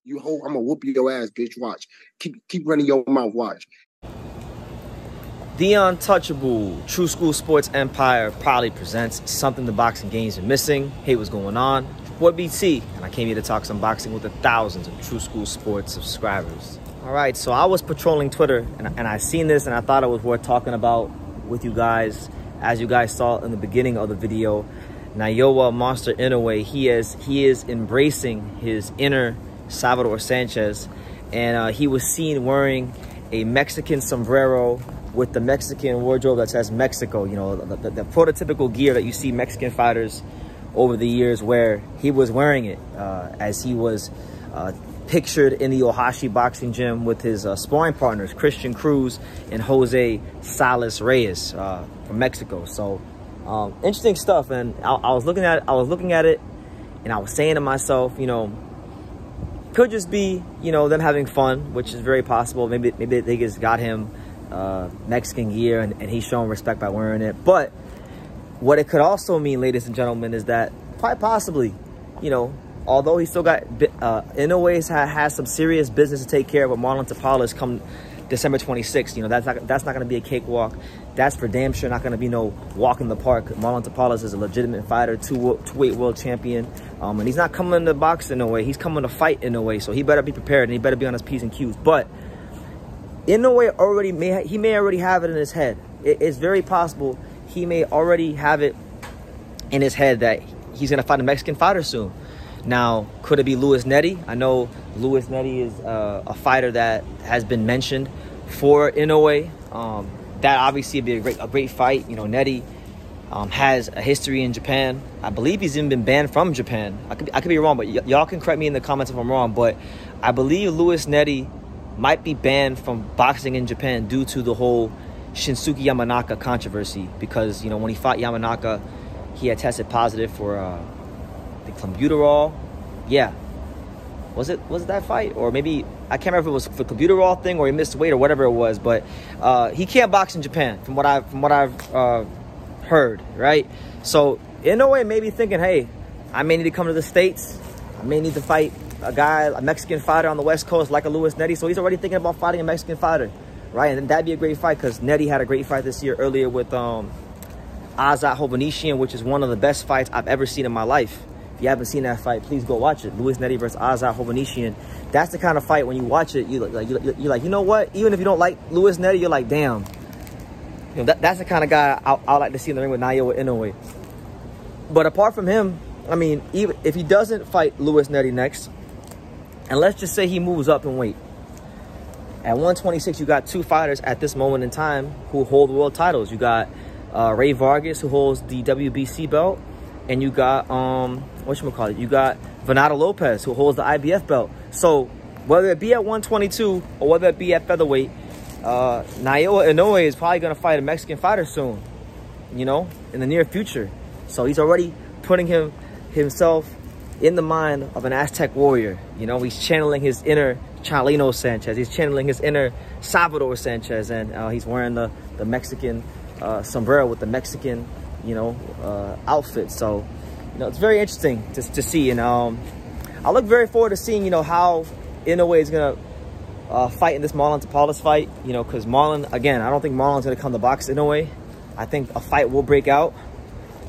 You hope I'm gonna whoop your ass, bitch. Watch. Keep running your mouth. Watch. The untouchable True School Sports Empire proudly presents something the boxing games are missing. Hey, what's going on? Boy BT, and I came here to talk some boxing with the thousands of True School Sports subscribers. All right, so I was patrolling Twitter, and I seen this, and I thought it was worth talking about with you guys. As you guys saw in the beginning of the video, Naoya Monster Inoue, he is embracing his inner Salvador Sanchez, and he was seen wearing a Mexican sombrero with the Mexican wardrobe that says Mexico, you know, the prototypical gear that you see Mexican fighters over the years wear. He was wearing it as he was pictured in the Ohashi boxing gym with his sparring partners, Christian Cruz and Jose Salas Reyes from Mexico. So interesting stuff. And I was looking at it, and I was saying to myself, you know, could just be, you know, them having fun, which is very possible. Maybe they just got him Mexican gear and he's showing respect by wearing it. But what it could also mean, ladies and gentlemen, is that quite possibly, you know, although he still got Inoue has some serious business to take care of with Marlon Tapales come December 26th. You know, that's not going to be a cakewalk. That's for damn sure not going to be no walk in the park. Marlon Tapales is a legitimate fighter, two-weight world champion, and he's not coming to box Inoue. He's coming to fight Inoue, so he better be prepared and he better be on his P's and Q's. But Inoue may already have it in his head. It's very possible he may already have it in his head that he's going to fight a Mexican fighter soon. Now, could it be Luis Nery? I know Luis Nery is a fighter that has been mentioned for Inoue. That obviously would be a great fight. You know, Nery has a history in Japan. I believe he's even been banned from Japan. I could be wrong, but y'all can correct me in the comments if I'm wrong. But I believe Luis Nery might be banned from boxing in Japan due to the whole Shinsuke Yamanaka controversy, because, you know, when he fought Yamanaka, he had tested positive for the clenbuterol. Yeah, was it that fight? Or maybe I can't remember if it was for the clenbuterol thing or he missed weight or whatever it was. But he can't box in Japan from what I've heard, right? So Inoue may be thinking, hey, I may need to come to the States. I may need to fight a Mexican fighter on the West Coast like a Luis Nery. So he's already thinking about fighting a Mexican fighter, right? And that'd be a great fight, because Nery had a great fight this year earlier with Azat Hovhannisyan, which is one of the best fights I've ever seen in my life. If you haven't seen that fight, please go watch it. Luis Nery versus Azat Hovhannisyan. That's the kind of fight when you watch it, you're like, you know what? Even if you don't like Luis Nery, you're like, damn. You know, that's the kind of guy I like to see in the ring with Naoya Inoue. But apart from him, I mean, even if he doesn't fight Luis Nery next, and let's just say he moves up in weight, at 126, you got two fighters at this moment in time who hold world titles. You got Ray Vargas, who holds the WBC belt, and you got you got Venado Lopez, who holds the IBF belt. So whether it be at 122 or whether it be at featherweight, Naoya Inoue is probably going to fight a Mexican fighter soon, you know, in the near future. So he's already putting himself in the mind of an Aztec warrior. You know, he's channeling his inner Chalino Sanchez. He's channeling his inner Salvador Sanchez, and he's wearing the Mexican sombrero with the Mexican, you know, outfit. So, you know, it's very interesting to see. And I look very forward to seeing, you know, how Inoue is going to fight in this Marlon Tapales fight. You know, because Marlon, again, I don't think Marlon's going to come to box Inoue. I think a fight will break out.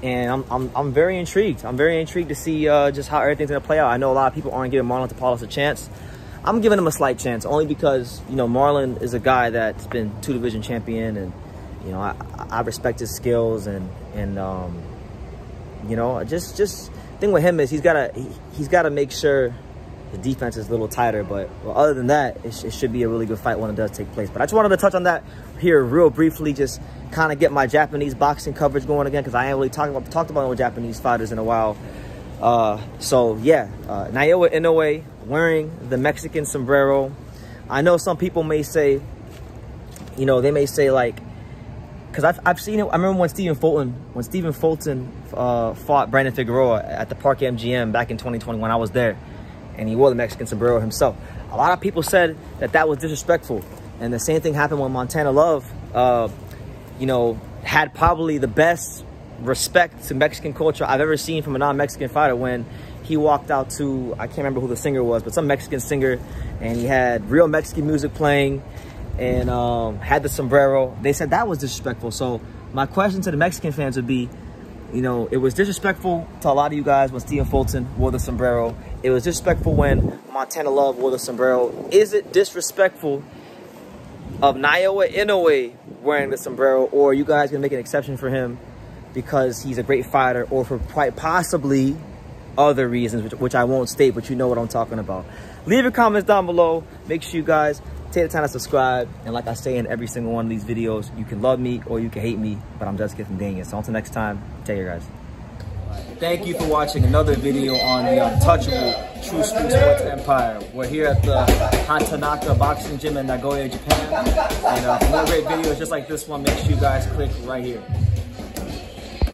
And I'm very intrigued. I'm very intrigued to see just how everything's going to play out. I know a lot of people aren't giving Marlon Tapales a chance. I'm giving him a slight chance, only because, you know, Marlon is a guy that's been two-division champion, and, you know, I respect his skills, and you know, just thing with him is he's got to make sure the defense is a little tighter. But other than that, it should be a really good fight when it does take place. But I just wanted to touch on that here real briefly, just kind of get my Japanese boxing coverage going again, because I ain't really talked about no Japanese fighters in a while. So yeah, Naoya Inoue wearing the Mexican sombrero. I know some people may say, you know, they may say, like, because I've seen it. I remember when Stephen Fulton fought Brandon Figueroa at the Park MGM back in 2021. I was there, and he wore the Mexican sombrero himself. A lot of people said that was disrespectful, and the same thing happened when Montana Love, you know, had probably the best respect to Mexican culture I've ever seen from a non-Mexican fighter when he walked out to, I can't remember who the singer was, but some Mexican singer, and he had real Mexican music playing and had the sombrero. They said that was disrespectful. So my question to the Mexican fans would be, you know, it was disrespectful to a lot of you guys when Stephen Fulton wore the sombrero. It was disrespectful when Montana Love wore the sombrero. Is it disrespectful of Naoya Inoue wearing the sombrero, or are you guys gonna make an exception for him because he's a great fighter, or for quite possibly other reasons, which I won't state, but you know what I'm talking about? Leave your comments down below. Make sure you guys take the time to subscribe. And like I say in every single one of these videos, you can love me or you can hate me, but I'm just getting dang it. So until next time, take care, guys. Thank you for watching another video on the untouchable True School Sports Empire. We're here at the Hatanaka Boxing Gym in Nagoya, Japan. And for more great videos just like this one, make sure you guys click right here.